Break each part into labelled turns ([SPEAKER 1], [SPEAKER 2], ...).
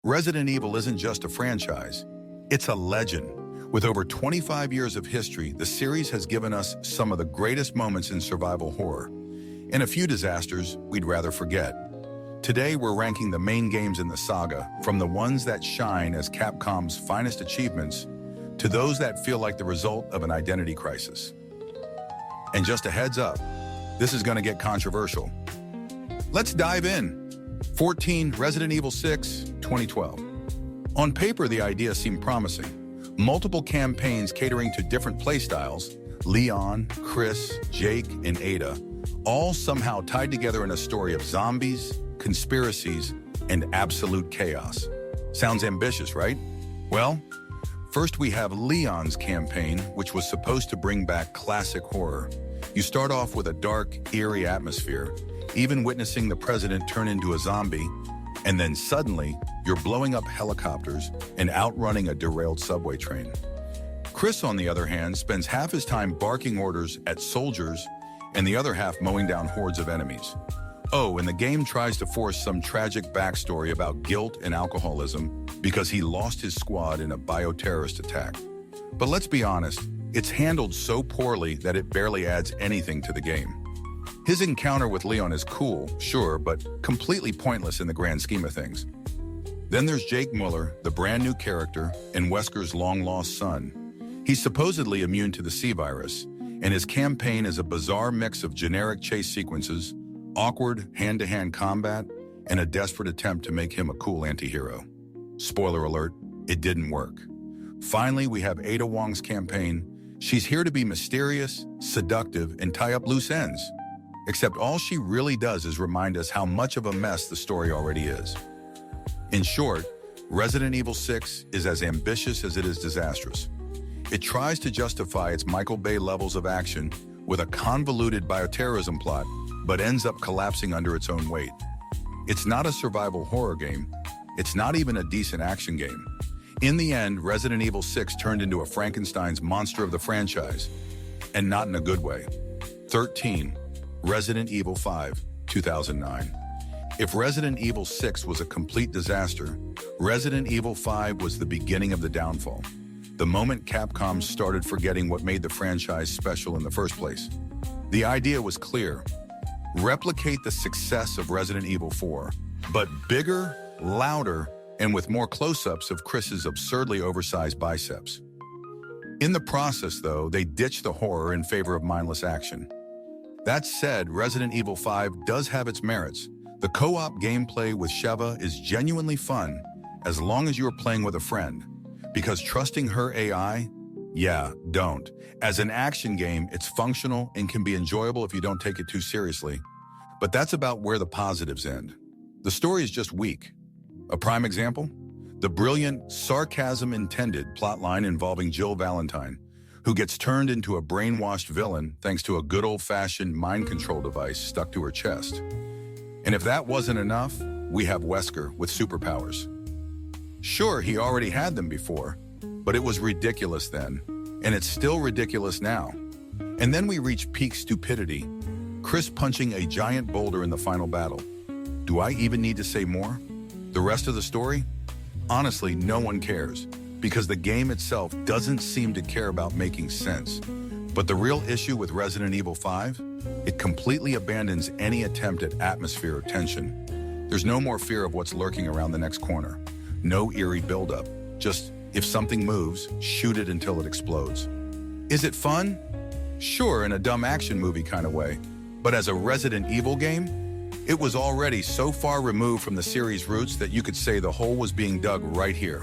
[SPEAKER 1] Resident Evil isn't just a franchise, it's a legend. With over 25 years of history, the series has given us some of the greatest moments in survival horror, and a few disasters we'd rather forget. Today, we're ranking the main games in the saga, from the ones that shine as Capcom's finest achievements to those that feel like the result of an identity crisis. And just a heads up, this is going to get controversial. Let's dive in. 14. Resident Evil 6, 2012. On paper, the idea seemed promising. Multiple campaigns catering to different playstyles, Leon, Chris, Jake, and Ada, all somehow tied together in a story of zombies, conspiracies, and absolute chaos. Sounds ambitious, right? Well, first we have Leon's campaign, which was supposed to bring back classic horror. You start off with a dark, eerie atmosphere, even witnessing the president turn into a zombie, and then suddenly, you're blowing up helicopters and outrunning a derailed subway train. Chris, on the other hand, spends half his time barking orders at soldiers and the other half mowing down hordes of enemies. Oh, and the game tries to force some tragic backstory about guilt and alcoholism because he lost his squad in a bioterrorist attack. But let's be honest, it's handled so poorly that it barely adds anything to the game. His encounter with Leon is cool, sure, but completely pointless in the grand scheme of things. Then there's Jake Muller, the brand new character, and Wesker's long-lost son. He's supposedly immune to the C virus, and his campaign is a bizarre mix of generic chase sequences, awkward hand-to-hand combat, and a desperate attempt to make him a cool anti-hero. Spoiler alert, it didn't work. Finally, we have Ada Wong's campaign. She's here to be mysterious, seductive, and tie up loose ends. Except all she really does is remind us how much of a mess the story already is. In short, Resident Evil 6 is as ambitious as it is disastrous. It tries to justify its Michael Bay levels of action with a convoluted bioterrorism plot, but ends up collapsing under its own weight. It's not a survival horror game. It's not even a decent action game. In the end, Resident Evil 6 turned into a Frankenstein's monster of the franchise, and not in a good way. 13. Resident Evil 5, 2009. If Resident Evil 6 was a complete disaster, Resident Evil 5 was the beginning of the downfall. The moment Capcom started forgetting what made the franchise special in the first place. The idea was clear. Replicate the success of Resident Evil 4, but bigger, louder, and with more close-ups of Chris's absurdly oversized biceps. In the process, though, they ditched the horror in favor of mindless action. That said, Resident Evil 5 does have its merits. The co-op gameplay with Sheva is genuinely fun, as long as you are playing with a friend. Because trusting her AI? Yeah, don't. As an action game, it's functional and can be enjoyable if you don't take it too seriously. But that's about where the positives end. The story is just weak. A prime example? The brilliant, sarcasm-intended plotline involving Jill Valentine, who gets turned into a brainwashed villain thanks to a good old-fashioned mind control device stuck to her chest. And if that wasn't enough, we have Wesker with superpowers. Sure, he already had them before, but it was ridiculous then, and it's still ridiculous now. And then we reach peak stupidity, Chris punching a giant boulder in the final battle. Do I even need to say more? The rest of the story? Honestly, no one cares, because the game itself doesn't seem to care about making sense. But the real issue with Resident Evil 5? It completely abandons any attempt at atmosphere or tension. There's no more fear of what's lurking around the next corner. No eerie buildup. Just, if something moves, shoot it until it explodes. Is it fun? Sure, in a dumb action movie kind of way. But as a Resident Evil game, it was already so far removed from the series' roots that you could say the hole was being dug right here.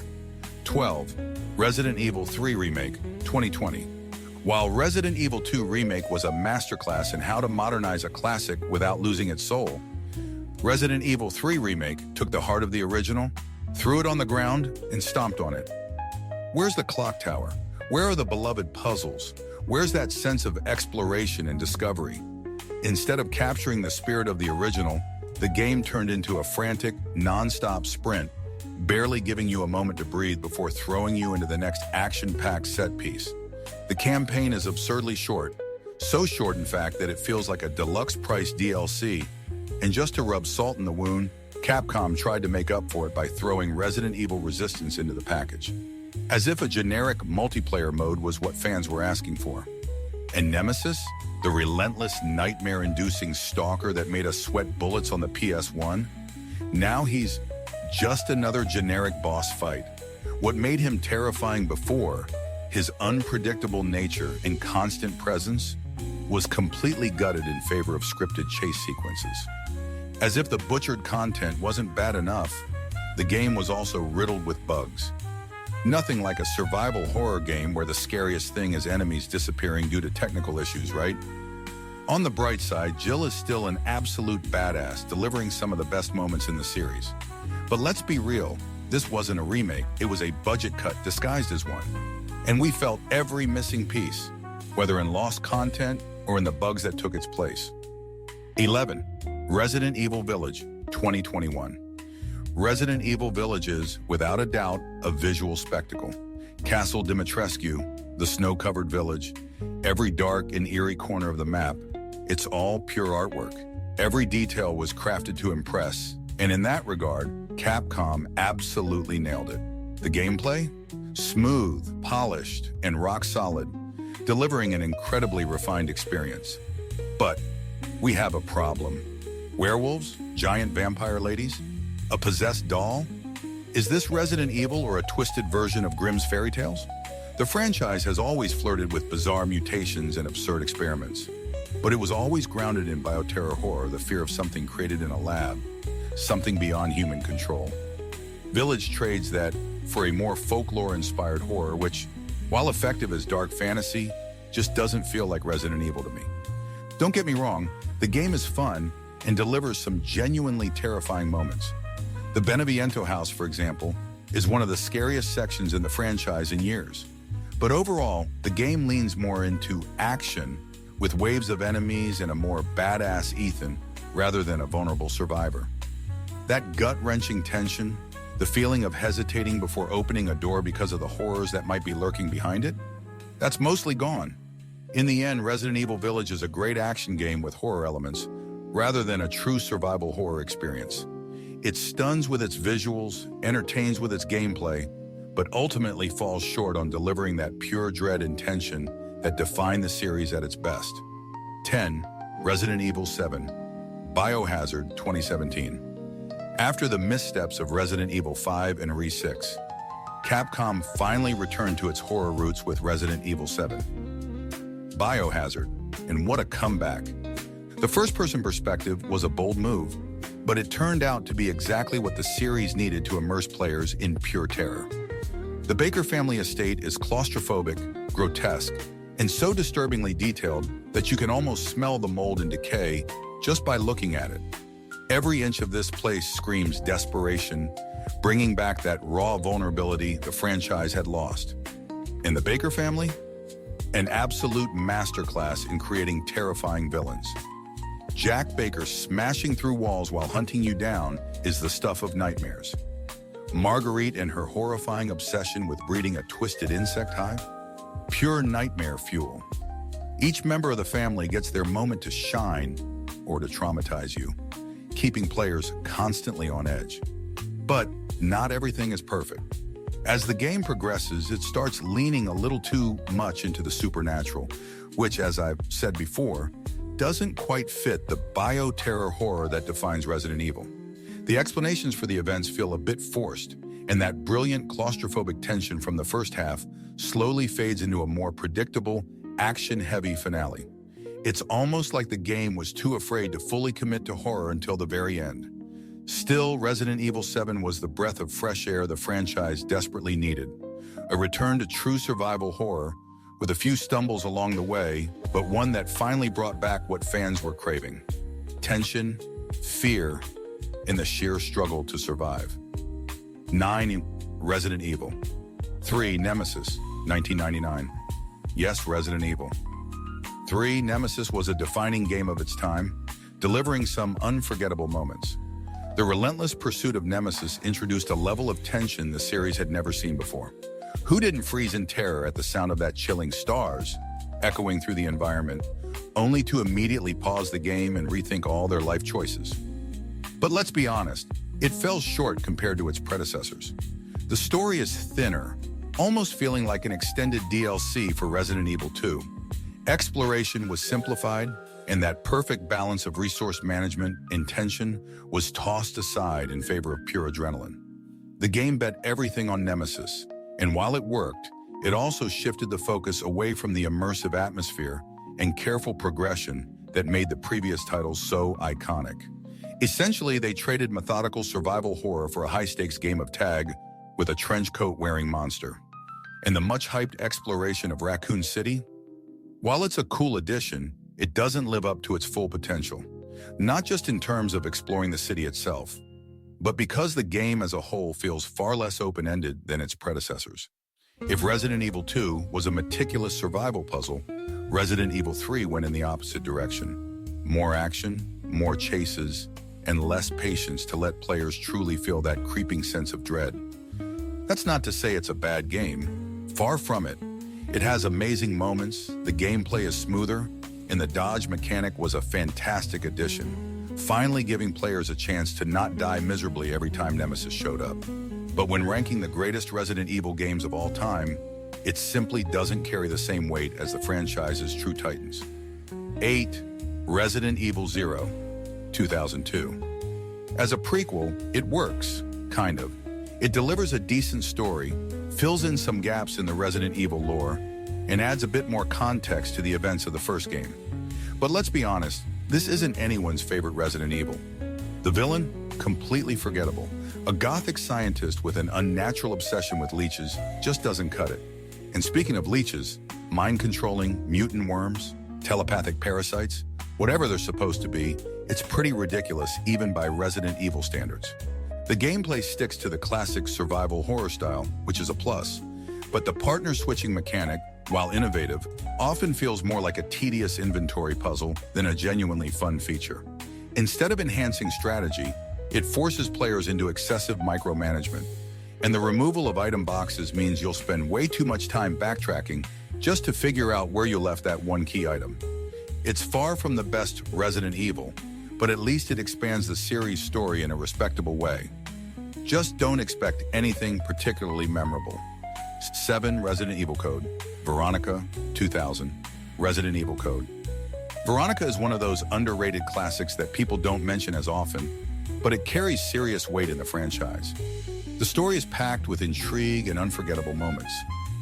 [SPEAKER 1] 12. Resident Evil 3 Remake, 2020. While Resident Evil 2 Remake was a masterclass in how to modernize a classic without losing its soul, Resident Evil 3 Remake took the heart of the original, threw it on the ground, and stomped on it. Where's the clock tower? Where are the beloved puzzles? Where's that sense of exploration and discovery? Instead of capturing the spirit of the original, the game turned into a frantic, non-stop sprint, barely giving you a moment to breathe before throwing you into the next action-packed set piece. The campaign is absurdly short, so short in fact that it feels like a deluxe-priced DLC, and just to rub salt in the wound, Capcom tried to make up for it by throwing Resident Evil Resistance into the package, as if a generic multiplayer mode was what fans were asking for. And Nemesis, the relentless, nightmare-inducing stalker that made us sweat bullets on the PS1, now he's just another generic boss fight. What made him terrifying before, his unpredictable nature and constant presence, was completely gutted in favor of scripted chase sequences. As if the butchered content wasn't bad enough, the game was also riddled with bugs. Nothing like a survival horror game where the scariest thing is enemies disappearing due to technical issues, right? On the bright side, Jill is still an absolute badass, delivering some of the best moments in the series. But let's be real, this wasn't a remake, it was a budget cut disguised as one. And we felt every missing piece, whether in lost content or in the bugs that took its place. 11. Resident Evil Village, 2021. Resident Evil Village is, without a doubt, a visual spectacle. Castle Dimitrescu, the snow-covered village, every dark and eerie corner of the map, it's all pure artwork. Every detail was crafted to impress, and in that regard, Capcom absolutely nailed it. The gameplay? Smooth, polished, and rock solid, delivering an incredibly refined experience. But we have a problem. Werewolves? Giant vampire ladies? A possessed doll? Is this Resident Evil or a twisted version of Grimm's fairy tales? The franchise has always flirted with bizarre mutations and absurd experiments, but it was always grounded in bioterror horror, the fear of something created in a lab, something beyond human control. Village trades that for a more folklore-inspired horror, which, while effective as dark fantasy, just doesn't feel like Resident Evil to me. Don't get me wrong, the game is fun and delivers some genuinely terrifying moments. The Beneviento house, for example, is one of the scariest sections in the franchise in years. But overall, the game leans more into action with waves of enemies and a more badass Ethan rather than a vulnerable survivor. That gut-wrenching tension, the feeling of hesitating before opening a door because of the horrors that might be lurking behind it, that's mostly gone. In the end, Resident Evil Village is a great action game with horror elements rather than a true survival horror experience. It stuns with its visuals, entertains with its gameplay, but ultimately falls short on delivering that pure dread and tension that define the series at its best. 10. Resident Evil 7. Biohazard 2017. After the missteps of Resident Evil 5 and Re 6, Capcom finally returned to its horror roots with Resident Evil 7. Biohazard, and what a comeback. The first-person perspective was a bold move, but it turned out to be exactly what the series needed to immerse players in pure terror. The Baker family estate is claustrophobic, grotesque, and so disturbingly detailed that you can almost smell the mold and decay just by looking at it. Every inch of this place screams desperation, bringing back that raw vulnerability the franchise had lost. And the Baker family? An absolute masterclass in creating terrifying villains. Jack Baker smashing through walls while hunting you down is the stuff of nightmares. Marguerite and her horrifying obsession with breeding a twisted insect hive? Pure nightmare fuel. Each member of the family gets their moment to shine or to traumatize you, keeping players constantly on edge. But not everything is perfect. As the game progresses, it starts leaning a little too much into the supernatural, which, as I've said before, doesn't quite fit the bioterror horror that defines Resident Evil. The explanations for the events feel a bit forced, and that brilliant claustrophobic tension from the first half slowly fades into a more predictable, action-heavy finale. It's almost like the game was too afraid to fully commit to horror until the very end. Still, Resident Evil 7 was the breath of fresh air the franchise desperately needed. A return to true survival horror, with a few stumbles along the way, but one that finally brought back what fans were craving. Tension, fear, and the sheer struggle to survive. 9. Resident Evil. 3. Nemesis, 1999. Yes, Resident Evil. 3. Nemesis was a defining game of its time, delivering some unforgettable moments. The relentless pursuit of Nemesis introduced a level of tension the series had never seen before. Who didn't freeze in terror at the sound of that chilling stars echoing through the environment, only to immediately pause the game and rethink all their life choices? But let's be honest, it fell short compared to its predecessors. The story is thinner, almost feeling like an extended DLC for Resident Evil 2. Exploration was simplified, and that perfect balance of resource management and tension was tossed aside in favor of pure adrenaline. The game bet everything on Nemesis, and while it worked, it also shifted the focus away from the immersive atmosphere and careful progression that made the previous titles so iconic. Essentially, they traded methodical survival horror for a high-stakes game of tag with a trench coat-wearing monster. And the much-hyped exploration of Raccoon City? While it's a cool addition, it doesn't live up to its full potential, not just in terms of exploring the city itself, but because the game as a whole feels far less open-ended than its predecessors. If Resident Evil 2 was a meticulous survival puzzle, Resident Evil 3 went in the opposite direction. More action, more chases, and less patience to let players truly feel that creeping sense of dread. That's not to say it's a bad game. Far from it. It has amazing moments, the gameplay is smoother, and the dodge mechanic was a fantastic addition, finally giving players a chance to not die miserably every time Nemesis showed up. But when ranking the greatest Resident Evil games of all time, it simply doesn't carry the same weight as the franchise's true titans. 8. Resident Evil 0, 2002. As a prequel, it works, kind of. It delivers a decent story, fills in some gaps in the Resident Evil lore, and adds a bit more context to the events of the first game. But let's be honest, this isn't anyone's favorite Resident Evil. The villain? Completely forgettable. A gothic scientist with an unnatural obsession with leeches just doesn't cut it. And speaking of leeches, mind-controlling mutant worms, telepathic parasites, whatever they're supposed to be, it's pretty ridiculous even by Resident Evil standards. The gameplay sticks to the classic survival horror style, which is a plus, but the partner switching mechanic, while innovative, often feels more like a tedious inventory puzzle than a genuinely fun feature. Instead of enhancing strategy, it forces players into excessive micromanagement, and the removal of item boxes means you'll spend way too much time backtracking just to figure out where you left that one key item. It's far from the best Resident Evil, but at least it expands the series' story in a respectable way. Just don't expect anything particularly memorable. 7. Resident Evil Code, Veronica, 2000. Resident Evil Code. Veronica is one of those underrated classics that people don't mention as often, but it carries serious weight in the franchise. The story is packed with intrigue and unforgettable moments,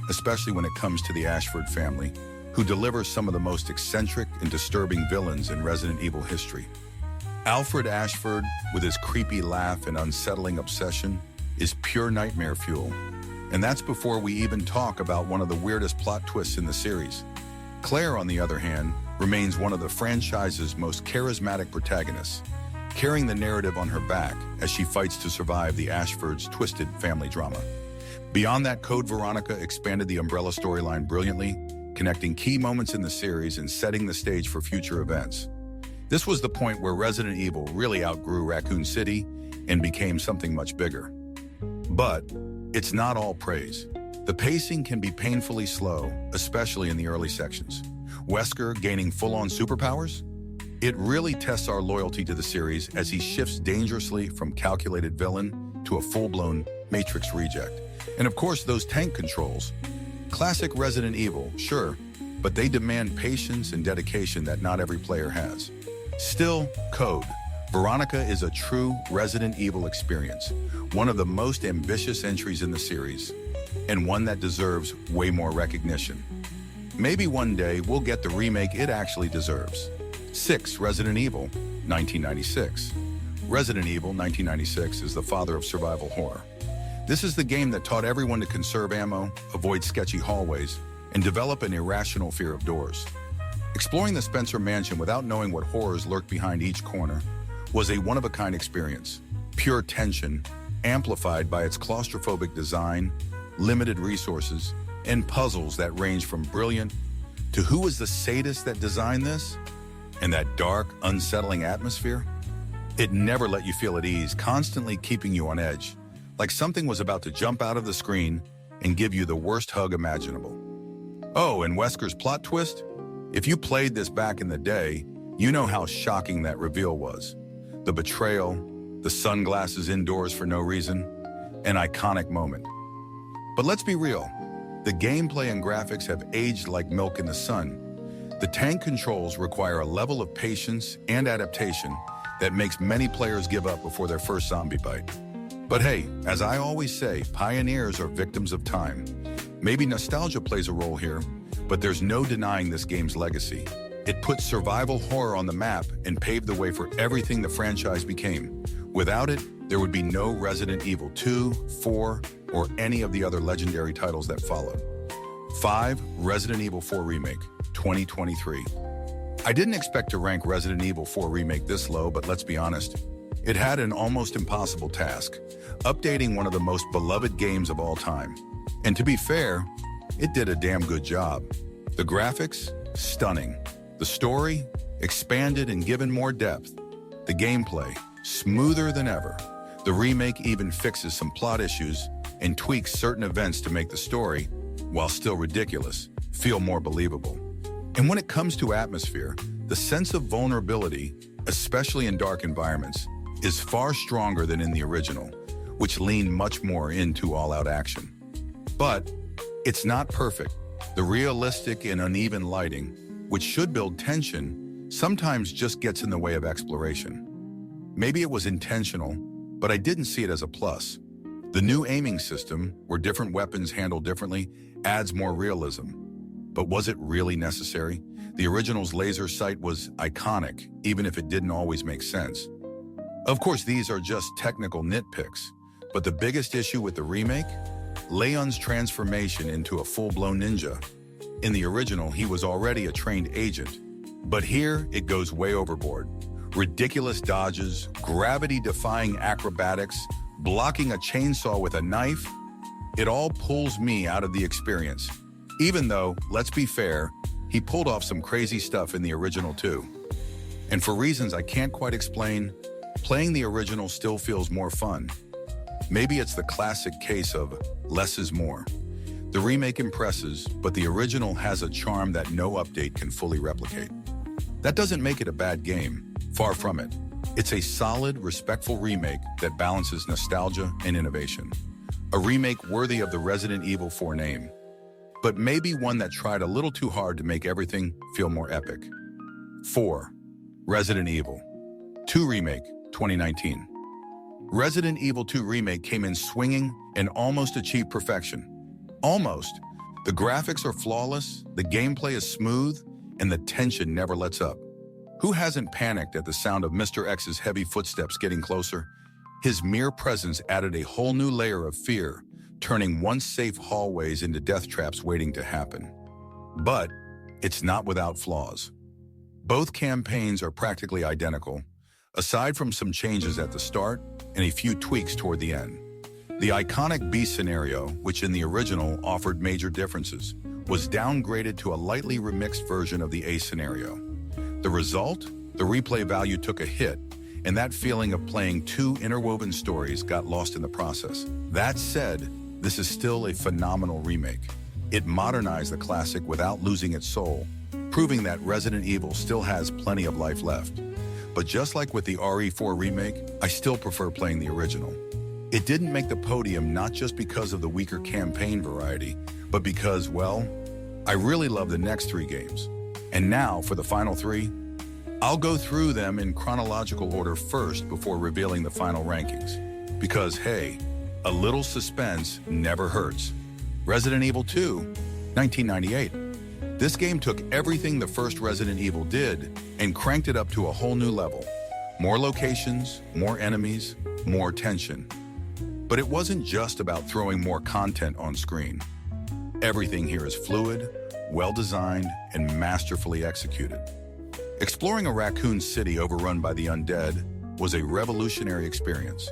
[SPEAKER 1] especially when it comes to the Ashford family, who delivers some of the most eccentric and disturbing villains in Resident Evil history. Alfred Ashford, with his creepy laugh and unsettling obsession, is pure nightmare fuel. And that's before we even talk about one of the weirdest plot twists in the series. Claire, on the other hand, remains one of the franchise's most charismatic protagonists, carrying the narrative on her back as she fights to survive the Ashfords' twisted family drama. Beyond that, Code Veronica expanded the Umbrella storyline brilliantly, connecting key moments in the series and setting the stage for future events. This was the point where Resident Evil really outgrew Raccoon City and became something much bigger. But it's not all praise. The pacing can be painfully slow, especially in the early sections. Wesker gaining full-on superpowers? It really tests our loyalty to the series as he shifts dangerously from calculated villain to a full-blown Matrix reject. And of course, those tank controls. Classic Resident Evil, sure, but they demand patience and dedication that not every player has. Still, Code Veronica is a true Resident Evil experience, one of the most ambitious entries in the series, and one that deserves way more recognition. Maybe one day we'll get the remake it actually deserves. 6. Resident Evil, 1996. Resident Evil 1996 is the father of survival horror. This is the game that taught everyone to conserve ammo, avoid sketchy hallways, and develop an irrational fear of doors. Exploring the Spencer Mansion without knowing what horrors lurk behind each corner was a one-of-a-kind experience. Pure tension, amplified by its claustrophobic design, limited resources, and puzzles that range from brilliant to who was the sadist that designed this? And that dark, unsettling atmosphere? It never let you feel at ease, constantly keeping you on edge, like something was about to jump out of the screen and give you the worst hug imaginable. Oh, and Wesker's plot twist? If you played this back in the day, you know how shocking that reveal was. The betrayal, the sunglasses indoors for no reason, an iconic moment. But let's be real, the gameplay and graphics have aged like milk in the sun. The tank controls require a level of patience and adaptation that makes many players give up before their first zombie bite. But hey, as I always say, pioneers are victims of time. Maybe nostalgia plays a role here, but there's no denying this game's legacy. It put survival horror on the map and paved the way for everything the franchise became. Without it, there would be no Resident Evil 2, 4, or any of the other legendary titles that followed. 5. Resident Evil 4 Remake, 2023. I didn't expect to rank Resident Evil 4 Remake this low, but let's be honest, it had an almost impossible task, updating one of the most beloved games of all time. And to be fair, it did a damn good job. The graphics, stunning. The story, expanded and given more depth. The gameplay, smoother than ever. The remake even fixes some plot issues and tweaks certain events to make the story, while still ridiculous, feel more believable. And when it comes to atmosphere, the sense of vulnerability, especially in dark environments, is far stronger than in the original, which leaned much more into all-out action. But it's not perfect. The realistic and uneven lighting, which should build tension, sometimes just gets in the way of exploration. Maybe it was intentional, but I didn't see it as a plus. The new aiming system, where different weapons handle differently, adds more realism. But was it really necessary? The original's laser sight was iconic, even if it didn't always make sense. Of course, these are just technical nitpicks, but the biggest issue with the remake? Leon's transformation into a full-blown ninja. In the original, he was already a trained agent, but here it goes way overboard. Ridiculous dodges, gravity-defying acrobatics, blocking a chainsaw with a knife. It all pulls me out of the experience. Even though, let's be fair, he pulled off some crazy stuff in the original too. And for reasons I can't quite explain, playing the original still feels more fun. Maybe it's the classic case of less is more. The remake impresses, but the original has a charm that no update can fully replicate. That doesn't make it a bad game, far from it. It's a solid, respectful remake that balances nostalgia and innovation. A remake worthy of the Resident Evil 4 name, but maybe one that tried a little too hard to make everything feel more epic. 4. Resident Evil 2 Remake, 2019. Resident Evil 2 Remake came in swinging and almost achieved perfection. Almost. The graphics are flawless, the gameplay is smooth, and the tension never lets up. Who hasn't panicked at the sound of Mr. X's heavy footsteps getting closer? His mere presence added a whole new layer of fear, turning once safe hallways into death traps waiting to happen. But it's not without flaws. Both campaigns are practically identical, aside from some changes at the start and a few tweaks toward the end. The iconic B scenario, which in the original offered major differences, was downgraded to a lightly remixed version of the A scenario. The result? The replay value took a hit, and that feeling of playing two interwoven stories got lost in the process. That said, this is still a phenomenal remake. It modernized the classic without losing its soul, proving that Resident Evil still has plenty of life left. But just like with the RE4 remake, I still prefer playing the original. It didn't make the podium not just because of the weaker campaign variety, but because, well, I really love the next 3 games. And now, for the final 3, I'll go through them in chronological order first before revealing the final rankings. Because, hey, a little suspense never hurts. Resident Evil 2, 1998. This game took everything the first Resident Evil did and cranked it up to a whole new level. More locations, more enemies, more tension. But it wasn't just about throwing more content on screen. Everything here is fluid, well-designed, and masterfully executed. Exploring a raccoon city overrun by the undead was a revolutionary experience,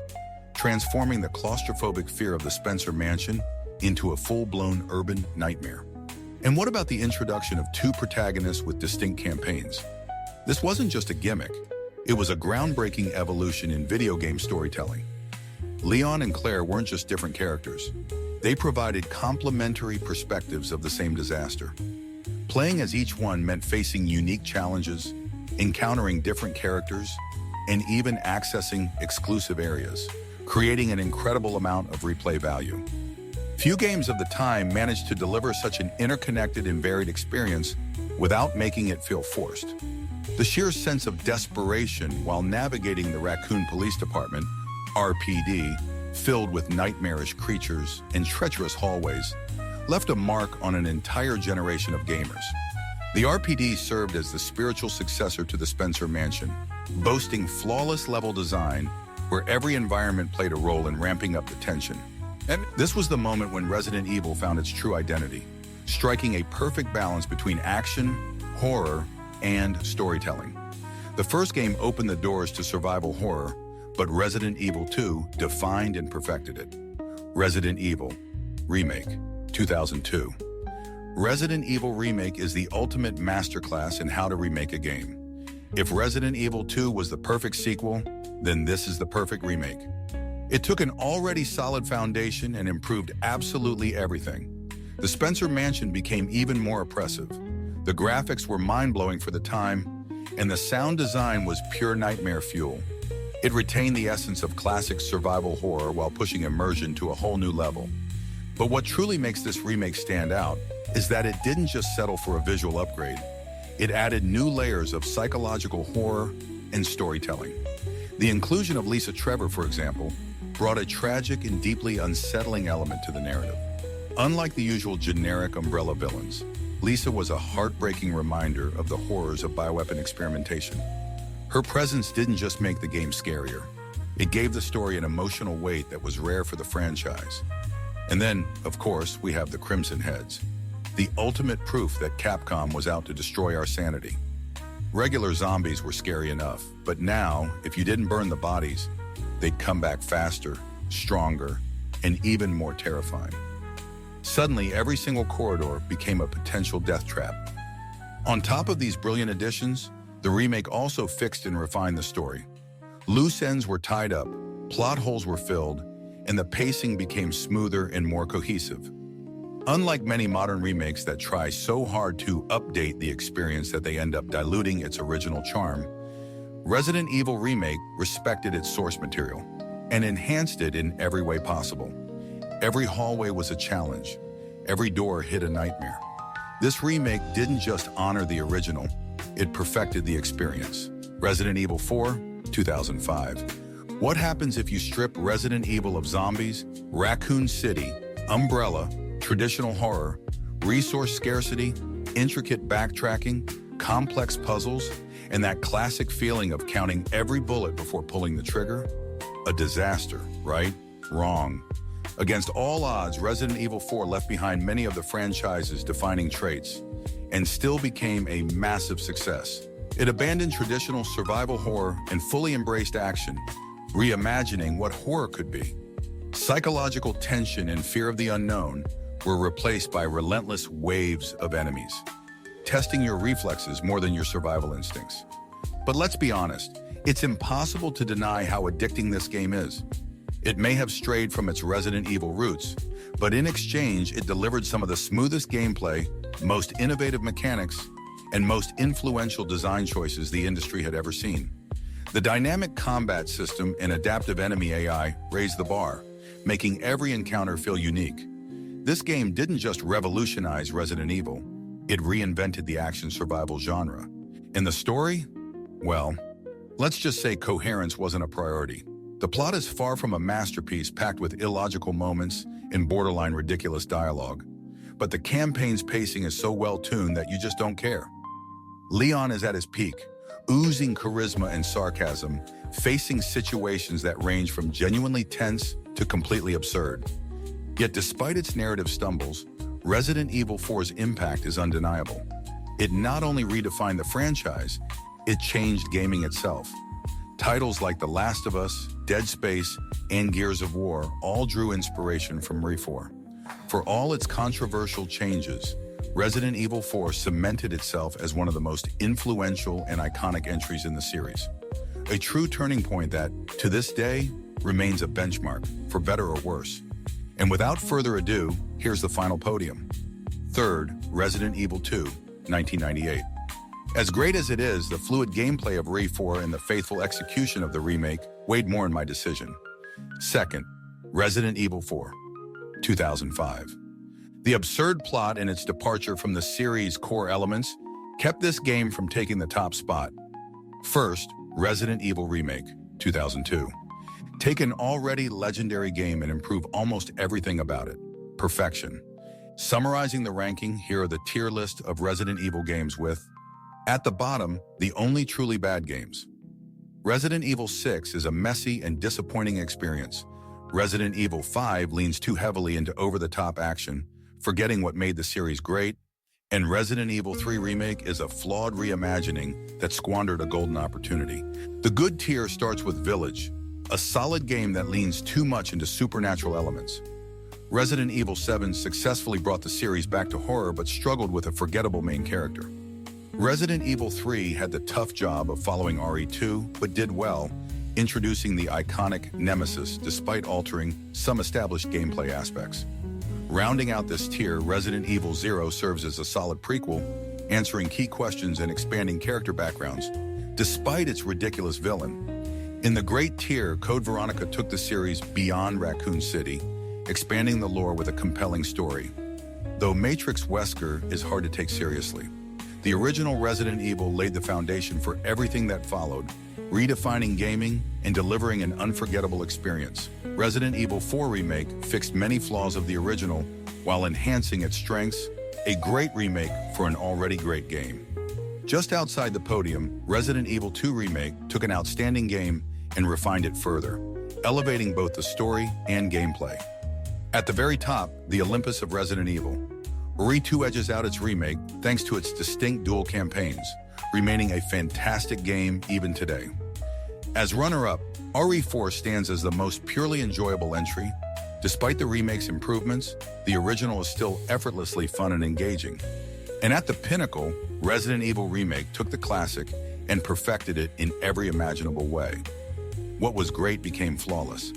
[SPEAKER 1] transforming the claustrophobic fear of the Spencer Mansion into a full-blown urban nightmare. And what about the introduction of 2 protagonists with distinct campaigns? This wasn't just a gimmick. It was a groundbreaking evolution in video game storytelling. Leon and Claire weren't just different characters. They provided complementary perspectives of the same disaster. Playing as each one meant facing unique challenges, encountering different characters, and even accessing exclusive areas, creating an incredible amount of replay value. Few games of the time managed to deliver such an interconnected and varied experience without making it feel forced. The sheer sense of desperation while navigating the Raccoon Police Department, RPD, filled with nightmarish creatures and treacherous hallways, left a mark on an entire generation of gamers. The RPD served as the spiritual successor to the Spencer Mansion, boasting flawless level design where every environment played a role in ramping up the tension. And this was the moment when Resident Evil found its true identity, striking a perfect balance between action, horror, and storytelling. The first game opened the doors to survival horror, but Resident Evil 2 defined and perfected it. Resident Evil Remake, 2002. Resident Evil Remake is the ultimate masterclass in how to remake a game. If Resident Evil 2 was the perfect sequel, then this is the perfect remake. It took an already solid foundation and improved absolutely everything. The Spencer Mansion became even more oppressive. The graphics were mind-blowing for the time, and the sound design was pure nightmare fuel. It retained the essence of classic survival horror while pushing immersion to a whole new level. But what truly makes this remake stand out is that it didn't just settle for a visual upgrade. It added new layers of psychological horror and storytelling. The inclusion of Lisa Trevor, for example, brought a tragic and deeply unsettling element to the narrative. Unlike the usual generic umbrella villains, Lisa was a heartbreaking reminder of the horrors of bioweapon experimentation. Her presence didn't just make the game scarier. It gave the story an emotional weight that was rare for the franchise. And then, of course, we have the Crimson Heads, the ultimate proof that Capcom was out to destroy our sanity. Regular zombies were scary enough, but now, if you didn't burn the bodies, they'd come back faster, stronger, and even more terrifying. Suddenly, every single corridor became a potential death trap. On top of these brilliant additions, the remake also fixed and refined the story. Loose ends were tied up, plot holes were filled, and the pacing became smoother and more cohesive. Unlike many modern remakes that try so hard to update the experience that they end up diluting its original charm, Resident Evil Remake respected its source material and enhanced it in every way possible. Every hallway was a challenge. Every door hid a nightmare. This remake didn't just honor the original, it perfected the experience. Resident Evil 4, 2005. What happens if you strip Resident Evil of zombies, Raccoon City, Umbrella, traditional horror, resource scarcity, intricate backtracking, complex puzzles, and that classic feeling of counting every bullet before pulling the trigger? A disaster, right? Wrong. Against all odds, Resident Evil 4 left behind many of the franchise's defining traits and still became a massive success. It abandoned traditional survival horror and fully embraced action, reimagining what horror could be. Psychological tension and fear of the unknown were replaced by relentless waves of enemies, testing your reflexes more than your survival instincts. But let's be honest, it's impossible to deny how addicting this game is. It may have strayed from its Resident Evil roots, but in exchange, it delivered some of the smoothest gameplay, most innovative mechanics, and most influential design choices the industry had ever seen. The dynamic combat system and adaptive enemy AI raised the bar, making every encounter feel unique. This game didn't just revolutionize Resident Evil, it reinvented the action survival genre. And the story? Well, let's just say coherence wasn't a priority. The plot is far from a masterpiece packed with illogical moments and borderline ridiculous dialogue. But the campaign's pacing is so well-tuned that you just don't care. Leon is at his peak, oozing charisma and sarcasm, facing situations that range from genuinely tense to completely absurd. Yet despite its narrative stumbles, Resident Evil 4's impact is undeniable. It not only redefined the franchise, it changed gaming itself. Titles like The Last of Us, Dead Space, and Gears of War all drew inspiration from RE4. For all its controversial changes, Resident Evil 4 cemented itself as one of the most influential and iconic entries in the series. A true turning point that, to this day, remains a benchmark, for better or worse. And without further ado, here's the final podium. Third, Resident Evil 2, 1998. As great as it is, the fluid gameplay of RE4 and the faithful execution of the remake weighed more in my decision. Second, Resident Evil 4, 2005. The absurd plot and its departure from the series' core elements kept this game from taking the top spot. First, Resident Evil Remake, 2002. Take an already legendary game and improve almost everything about it. Perfection. Summarizing the ranking, here are the tier list of Resident Evil games with, at the bottom, the only truly bad games. Resident Evil 6 is a messy and disappointing experience. Resident Evil 5 leans too heavily into over-the-top action, forgetting what made the series great, and Resident Evil 3 Remake is a flawed reimagining that squandered a golden opportunity. The good tier starts with Village, a solid game that leans too much into supernatural elements. Resident Evil 7 successfully brought the series back to horror but struggled with a forgettable main character. Resident Evil 3 had the tough job of following RE2 but did well, introducing the iconic Nemesis despite altering some established gameplay aspects. Rounding out this tier, Resident Evil 0 serves as a solid prequel, answering key questions and expanding character backgrounds, despite its ridiculous villain. In the great tier, Code Veronica took the series beyond Raccoon City, expanding the lore with a compelling story. Though Matrix Wesker is hard to take seriously, the original Resident Evil laid the foundation for everything that followed, redefining gaming and delivering an unforgettable experience. Resident Evil 4 Remake fixed many flaws of the original while enhancing its strengths, a great remake for an already great game. Just outside the podium, Resident Evil 2 Remake took an outstanding game and refined it further, elevating both the story and gameplay. At the very top, the Olympus of Resident Evil. RE2 edges out its remake thanks to its distinct dual campaigns, remaining a fantastic game even today. As runner-up, RE4 stands as the most purely enjoyable entry. Despite the remake's improvements, the original is still effortlessly fun and engaging. And at the pinnacle, Resident Evil Remake took the classic and perfected it in every imaginable way. What was great became flawless.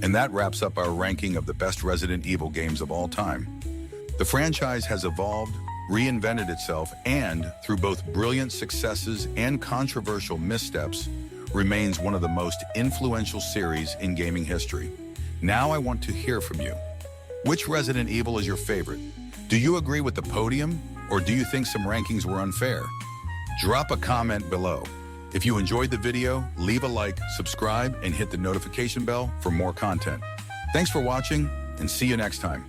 [SPEAKER 1] And that wraps up our ranking of the best Resident Evil games of all time. The franchise has evolved, reinvented itself, and, through both brilliant successes and controversial missteps, remains one of the most influential series in gaming history. Now I want to hear from you. Which Resident Evil is your favorite? Do you agree with the podium, or do you think some rankings were unfair? Drop a comment below. If you enjoyed the video, leave a like, subscribe, and hit the notification bell for more content. Thanks for watching, and see you next time.